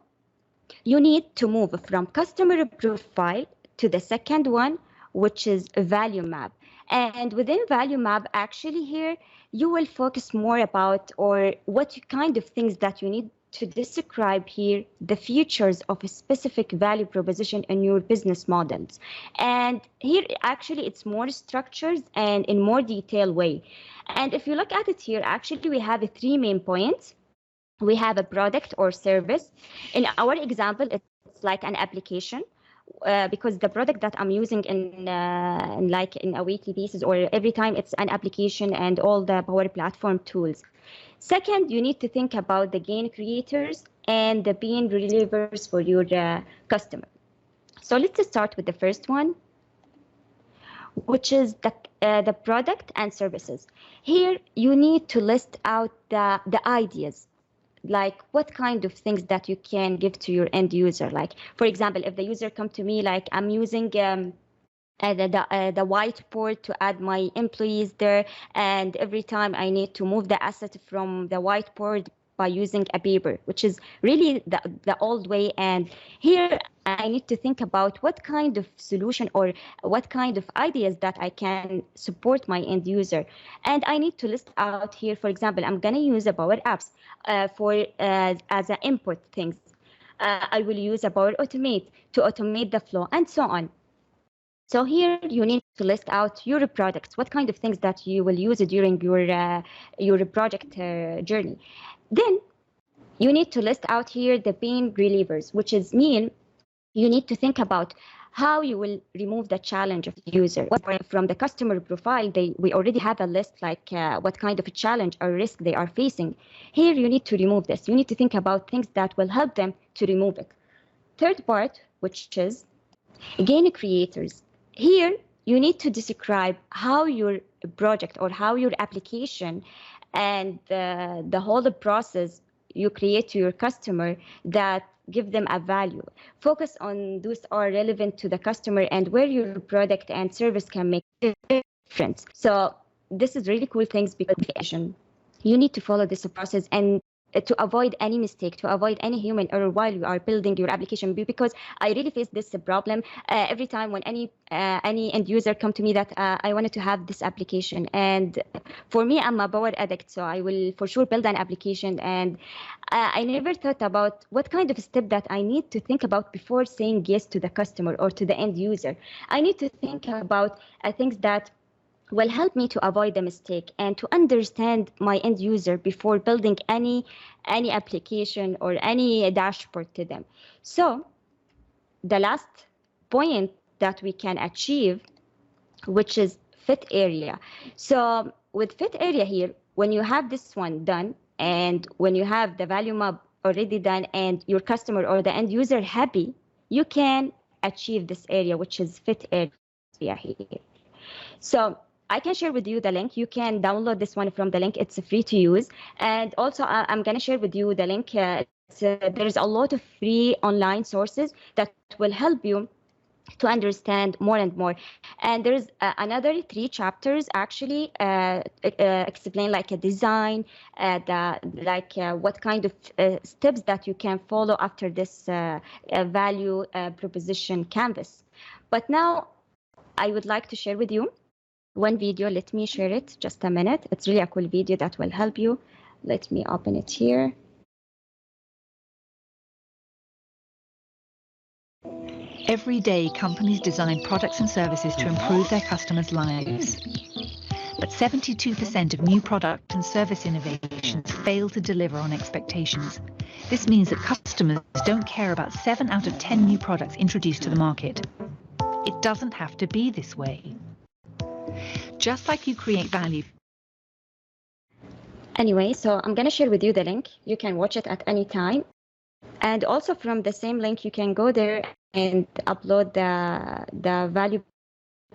you need to move from customer profile to the second one, which is a value map. And within value map, actually here, you will focus more about or what kind of things that you need to describe here the features of a specific value proposition in your business models. And here actually it's more structured and in more detailed way. And if you look at it here, actually we have three main points. We have a product or service. In our example, it's like an application. Because the product that I'm using in a weekly basis or every time, it's an application and all the Power Platform tools. Second, you need to think about the gain creators and the pain relievers for your customer. So let's start with the first one, which is the product and services. Here, you need to list out the ideas, like what kind of things that you can give to your end user. Like, for example, if the user come to me, like I'm using the whiteboard to add my employees there, and every time I need to move the asset from the whiteboard by using a paper, which is really the old way. And here I need to think about what kind of solution or what kind of ideas that I can support my end user. And I need to list out here, for example, I'm going to use a Power Apps for as an input things. I will use a Power Automate to automate the flow and so on. So here you need to list out your products, what kind of things that you will use during your project journey. Then you need to list out here the pain relievers, which is mean you need to think about how you will remove the challenge of the user. From the customer profile, we already have a list like what kind of a challenge or risk they are facing. Here you need to remove this. You need to think about things that will help them to remove it. Third part, which is gain creators. Here you need to describe how your project or how your application and the whole process you create to your customer that give them a value. Focus on those are relevant to the customer and where your product and service can make a difference. So this is really cool things because you need to follow this process and to avoid any mistake, to avoid any human error while you are building your application. Because I really face this problem every time when any end user come to me that I wanted to have this application. And for me, I'm a power addict, so I will for sure build an application. And I never thought about what kind of step that I need to think about before saying yes to the customer or to the end user. I need to think about things that will help me to avoid the mistake and to understand my end user before building any application or any dashboard to them. So the last point that we can achieve, which is fit area. So with fit area here, when you have this one done, and when you have the value map already done and your customer or the end user happy, you can achieve this area, which is fit area here. So I can share with you the link. You can download this one from the link. It's free to use. And also I'm going to share with you the link. There's a lot of free online sources that will help you to understand more and more. And there's another 3 chapters actually explain like a design, what kind of steps that you can follow after this value proposition canvas. But now I would like to share with you one video. Let me share it just a minute. It's really a cool video that will help you. Let me open it here. Every day, companies design products and services to improve their customers' lives. But 72% of new product and service innovations fail to deliver on expectations. This means that customers don't care about 7 out of 10 new products introduced to the market. It doesn't have to be this way. Just like you create value. Anyway, so I'm going to share with you the link. You can watch it at any time. And also from the same link, you can go there and upload the value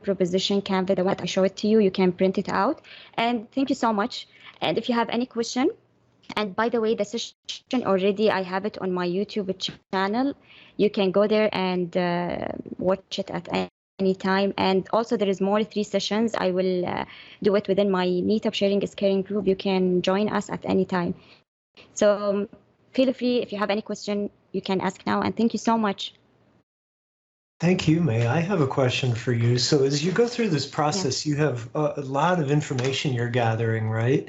proposition Canva, the one I show it to you. You can print it out. And thank you so much. And if you have any question, and by the way, the session already, I have it on my YouTube channel. You can go there and watch it at any time. And also there is more 3 sessions. I will do it within my Meetup Sharing is Caring group. You can join us at any time. So feel free, if you have any question, you can ask now. And thank you so much. Thank you, May. I have a question for you. So as you go through this process, you have a lot of information you're gathering, right?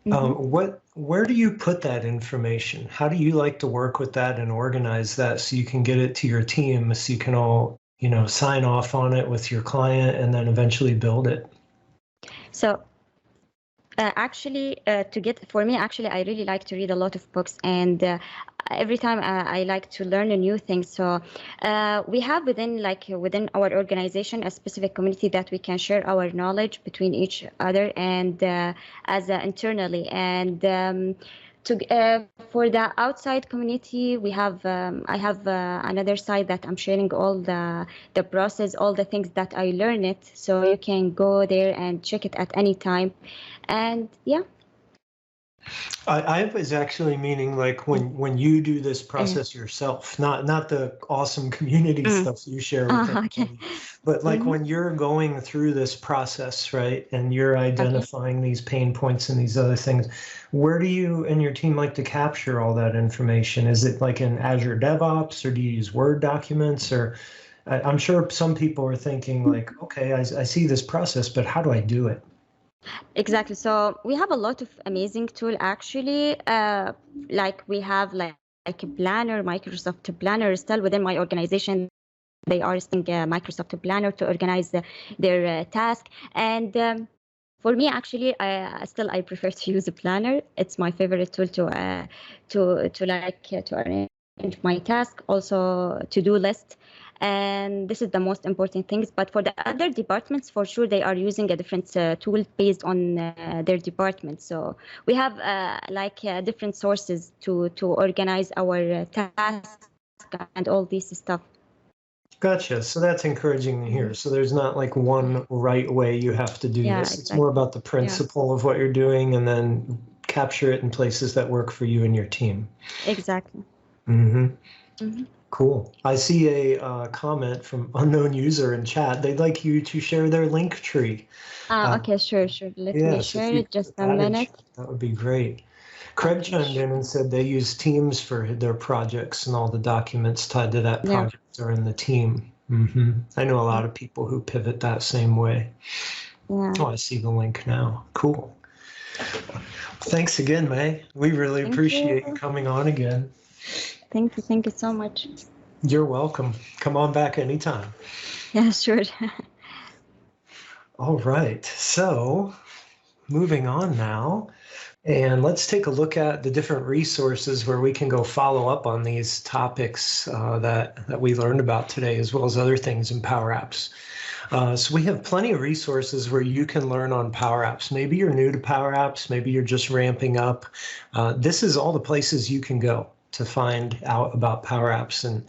Mm-hmm. Where do you put that information? How do you like to work with that and organize that so you can get it to your team, so you can all, sign off on it with your client and then eventually build it? So for me, I really like to read a lot of books, and every time I like to learn a new thing. So we have within our organization a specific community that we can share our knowledge between each other and internally. And for the outside community, we have I have another site that I'm sharing all the process, all the things that I learned it. So you can go there and check it at any time. And yeah. I was actually meaning like when you do this process yourself, not the awesome community stuff you share with everybody, but like when you're going through this process, right, and you're identifying these pain points and these other things, where do you and your team like to capture all that information? Is it like in Azure DevOps, or do you use Word documents? Or I'm sure some people are thinking like, okay, I see this process, but how do I do it? Exactly. So we have a lot of amazing tool actually. Like we have like a planner, Microsoft Planner. Still within my organization, they are using Microsoft Planner to organize their task. And for me, actually, I prefer to use a planner. It's my favorite tool to arrange my task, also to-do list. And this is the most important things. But for the other departments, for sure, they are using a different tool based on their department. So we have different sources to organize our tasks and all this stuff. Gotcha. So that's encouraging to hear. So there's not like one right way you have to do this. It's more about the principle of what you're doing and then capture it in places that work for you and your team. Exactly. Mm-hmm. Mm-hmm. Cool. I see a comment from unknown user in chat. They'd like you to share their link tree. Okay, sure. Let me share it just a minute. That would be great. Craig chimed in and said they use Teams for their projects, and all the documents tied to that project are in the team. I know a lot of people who pivot that same way. Yeah. Oh, I see the link now. Cool. Thanks again, May. We really appreciate you coming on again. Thank you. Thank you so much. You're welcome. Come on back anytime. Yeah, sure. All right. So moving on now, and let's take a look at the different resources where we can go follow up on these topics that we learned about today, as well as other things in Power Apps. So we have plenty of resources where you can learn on Power Apps. Maybe you're new to Power Apps. Maybe you're just ramping up. This is all the places you can go to find out about Power Apps, and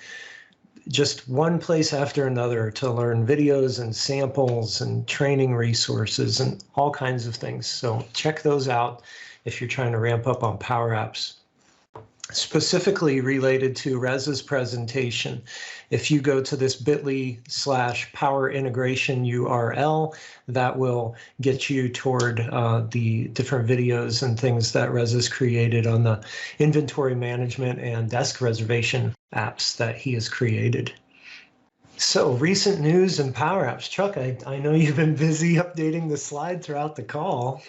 just one place after another to learn videos and samples and training resources and all kinds of things. So check those out if you're trying to ramp up on Power Apps. Specifically related to Reza's presentation, if you go to this bit.ly/power integration URL, that will get you toward the different videos and things that Reza's created on the inventory management and desk reservation apps that he has created. So recent news in Power Apps. Chuck, I know you've been busy updating the slide throughout the call.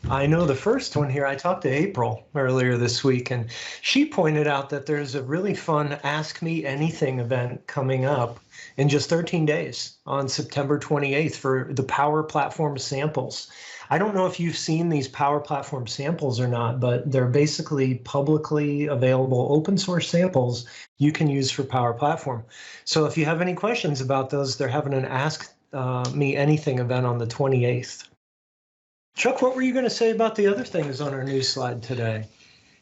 I know the first one here, I talked to April earlier this week, and she pointed out that there's a really fun Ask Me Anything event coming up in just 13 days on September 28th for the Power Platform samples. I don't know if you've seen these Power Platform samples or not, but they're basically publicly available open source samples you can use for Power Platform. So if you have any questions about those, they're having an Ask Me Anything event on the 28th. Chuck, what were you going to say about the other things on our news slide today?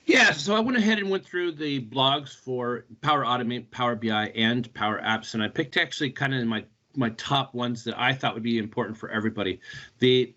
Yeah, so I went ahead and went through the blogs for Power Automate, Power BI, and Power Apps, and I picked actually kind of my top ones that I thought would be important for everybody. The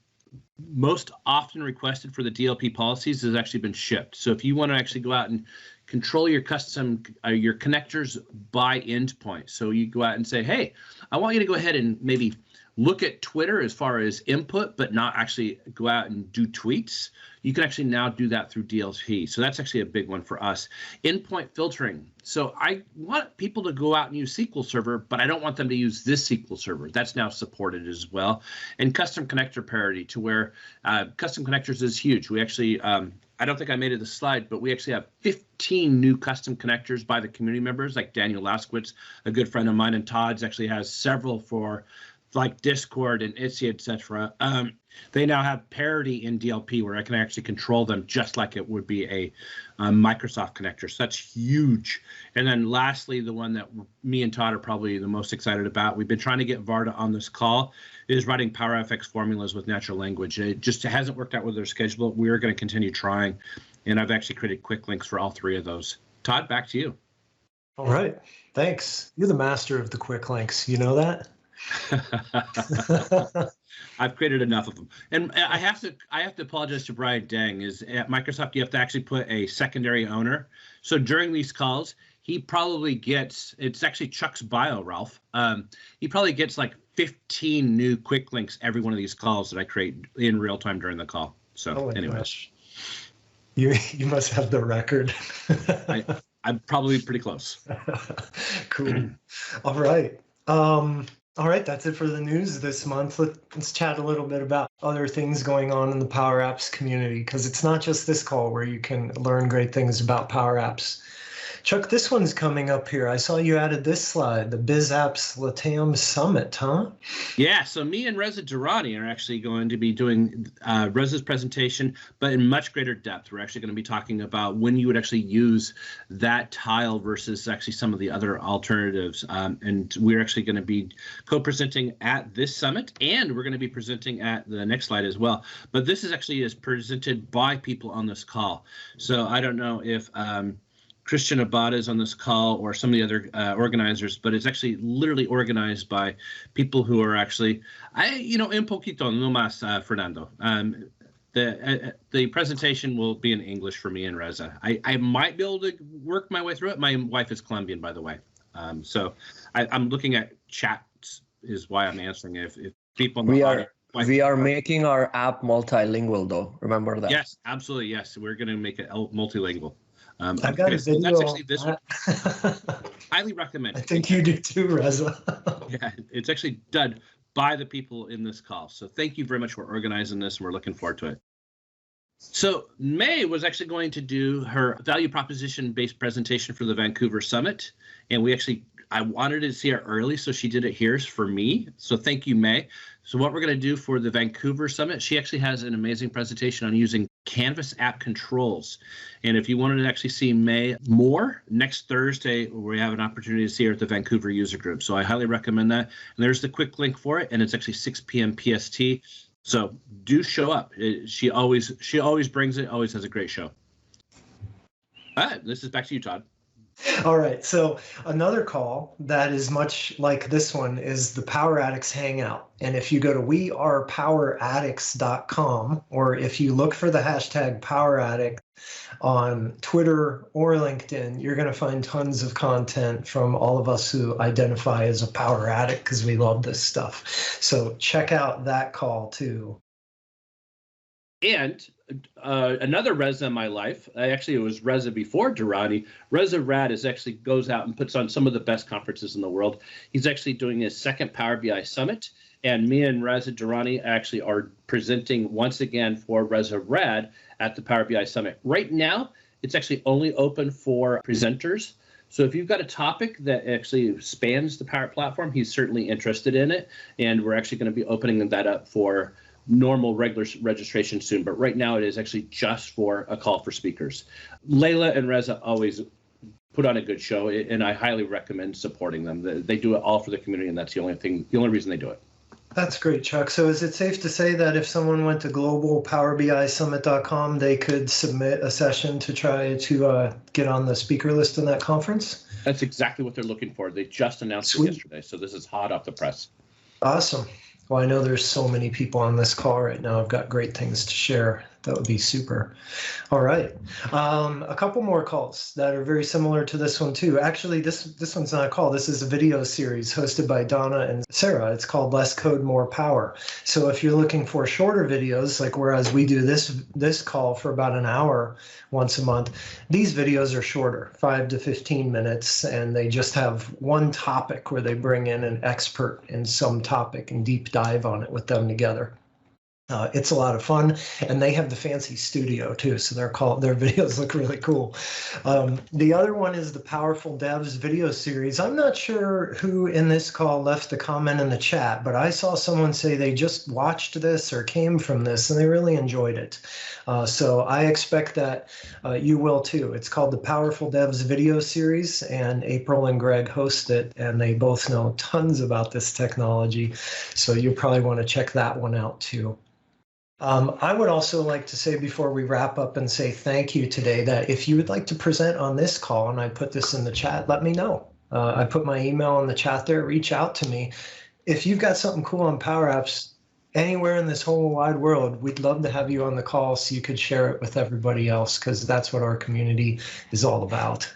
most often requested for the DLP policies has actually been shipped. So if you want to actually go out and control your custom, your connectors by endpoint. So you go out and say, hey, I want you to go ahead and maybe look at Twitter as far as input, but not actually go out and do tweets. You can actually now do that through DLP. So that's actually a big one for us. Endpoint filtering. So I want people to go out and use SQL Server, but I don't want them to use this SQL Server. That's now supported as well. And custom connector parity, to where custom connectors is huge. We actually, I don't think I made it the slide, but we actually have 15 new custom connectors by the community members, like Daniel Laskowitz, a good friend of mine, and Todd's actually has several for like Discord and Etsy, etc. They now have parity in DLP where I can actually control them just like it would be a Microsoft connector. So that's huge. And then lastly, the one that me and Todd are probably the most excited about, we've been trying to get Varda on this call, is writing PowerFX formulas with natural language. It just hasn't worked out with their schedule. We're going to continue trying. And I've actually created quick links for all three of those. Todd, back to you. All right. Thanks. You're the master of the quick links. You know that? I've created enough of them, and I have to apologize to Brian Dang. Is at Microsoft you have to actually put a secondary owner. So during these calls, he probably gets, it's actually Chuck's bio, Ralph. He probably gets like 15 new quick links every one of these calls that I create in real time during the call. So anyway, you must have the record. I'm probably pretty close. Cool. All right. All right, that's it for the news this month. Let's chat a little bit about other things going on in the Power Apps community, because it's not just this call where you can learn great things about Power Apps. Chuck, this one's coming up here. I saw you added this slide, the Biz Apps Latam Summit, huh? Yeah, so me and Reza Dorrani are actually going to be doing Reza's presentation, but in much greater depth. We're actually going to be talking about when you would actually use that tile versus actually some of the other alternatives. And we're actually going to be co-presenting at this summit, and we're going to be presenting at the next slide as well. But this is actually presented by people on this call. So I don't know if Christian Abada is on this call or some of the other organizers, but it's actually literally organized by people who are actually, un poquito no más, Fernando. The presentation will be in English for me and Reza. I might be able to work my way through it. My wife is Colombian, by the way. So I'm looking at chats is why I'm answering. If people in the We are making our app multilingual, though. Remember that? Yes, absolutely. Yes, we're going to make it multilingual. I've got a video. That's actually this one. Highly recommend. I think you do too, Reza. Yeah, it's actually done by the people in this call. So thank you very much for organizing this, and we're looking forward to it. So May was actually going to do her value proposition-based presentation for the Vancouver Summit, and I wanted to see her early, so she did it here for me. So thank you, May. So what we're going to do for the Vancouver Summit, she actually has an amazing presentation on using Canvas app controls. And if you wanted to actually see May more, next Thursday, we have an opportunity to see her at the Vancouver user group. So I highly recommend that. And there's the quick link for it, and it's actually 6 p.m. PST. So do show up. She always brings it, always has a great show. All right, this is back to you, Todd. All right. So another call that is much like this one is the Power Addicts Hangout. And if you go to wearepoweradicts.com, or if you look for the hashtag Power Addict on Twitter or LinkedIn, you're going to find tons of content from all of us who identify as a power addict because we love this stuff. So check out that call too. And another Reza in my life, actually it was Reza before Dorrani. Reza Rad actually goes out and puts on some of the best conferences in the world. He's actually doing his second Power BI Summit, and me and Reza Dorrani actually are presenting once again for Reza Rad at the Power BI Summit. Right now, it's actually only open for presenters. So if you've got a topic that actually spans the Power Platform, he's certainly interested in it, and we're actually going to be opening that up for normal regular registration soon, but right now it is actually just for a call for speakers. Layla and Reza always put on a good show, and I highly recommend supporting them. They do it all for the community, and that's the only reason they do it. That's great, Chuck. So is it safe to say that if someone went to globalpowerbisummit.com, they could submit a session to try to get on the speaker list in that conference? That's exactly what they're looking for. They just announced it yesterday, so this is hot off the press. Awesome. Well, I know there's so many people on this call right now. I've got great things to share. That would be super. All right. A couple more calls that are very similar to this one too. Actually, this one's not a call. This is a video series hosted by Donna and Sarah. It's called Less Code, More Power. So if you're looking for shorter videos, like whereas we do this call for about an hour once a month, these videos are shorter, 5 to 15 minutes, and they just have one topic where they bring in an expert in some topic and deep dive on it with them together. It's a lot of fun, and they have the fancy studio too, so their videos look really cool. The other one is the Powerful Devs video series. I'm not sure who in this call left the comment in the chat, but I saw someone say they just watched this or came from this, and they really enjoyed it. So I expect that you will too. It's called the Powerful Devs video series, and April and Greg host it, and they both know tons about this technology, so you'll probably want to check that one out too. I would also like to say before we wrap up and say thank you today that if you would like to present on this call, and I put this in the chat, let me know. I put my email in the chat there, reach out to me. If you've got something cool on Power Apps anywhere in this whole wide world, we'd love to have you on the call so you could share it with everybody else, because that's what our community is all about.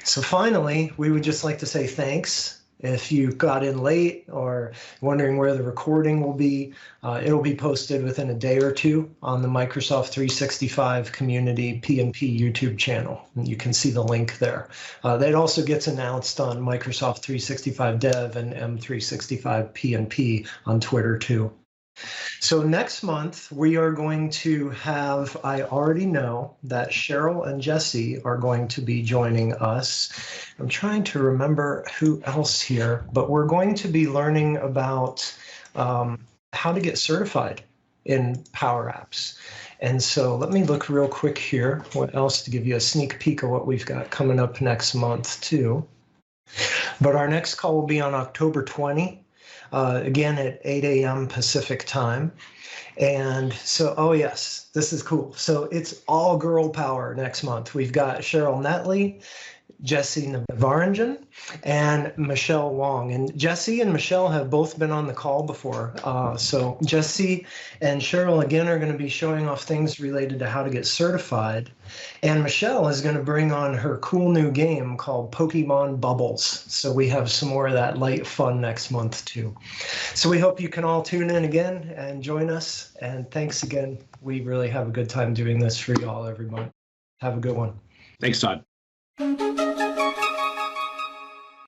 So finally, we would just like to say thanks. If you got in late or wondering where the recording will be, it'll be posted within a day or two on the Microsoft 365 Community PNP YouTube channel. And you can see the link there. That also gets announced on Microsoft 365 Dev and M365 PNP on Twitter too. So next month, we are going to have, I already know that Cheryl and Jesse are going to be joining us. I'm trying to remember who else here, but we're going to be learning about how to get certified in Power Apps. And so let me look real quick here, what else to give you a sneak peek of what we've got coming up next month too. But our next call will be on October 20. Again at 8 a.m. Pacific time. And so, oh yes, This is cool. So it's all girl power next month. We've got Cheryl Netley, Jesse Navaranjan, and Michelle Wong. And Jesse and Michelle have both been on the call before. So Jesse and Cheryl, again, are going to be showing off things related to how to get certified. And Michelle is going to bring on her cool new game called Pokemon Bubbles. So we have some more of that light fun next month, too. So we hope you can all tune in again and join us. And thanks again. We really have a good time doing this for y'all every month. Have a good one. Thanks, Todd.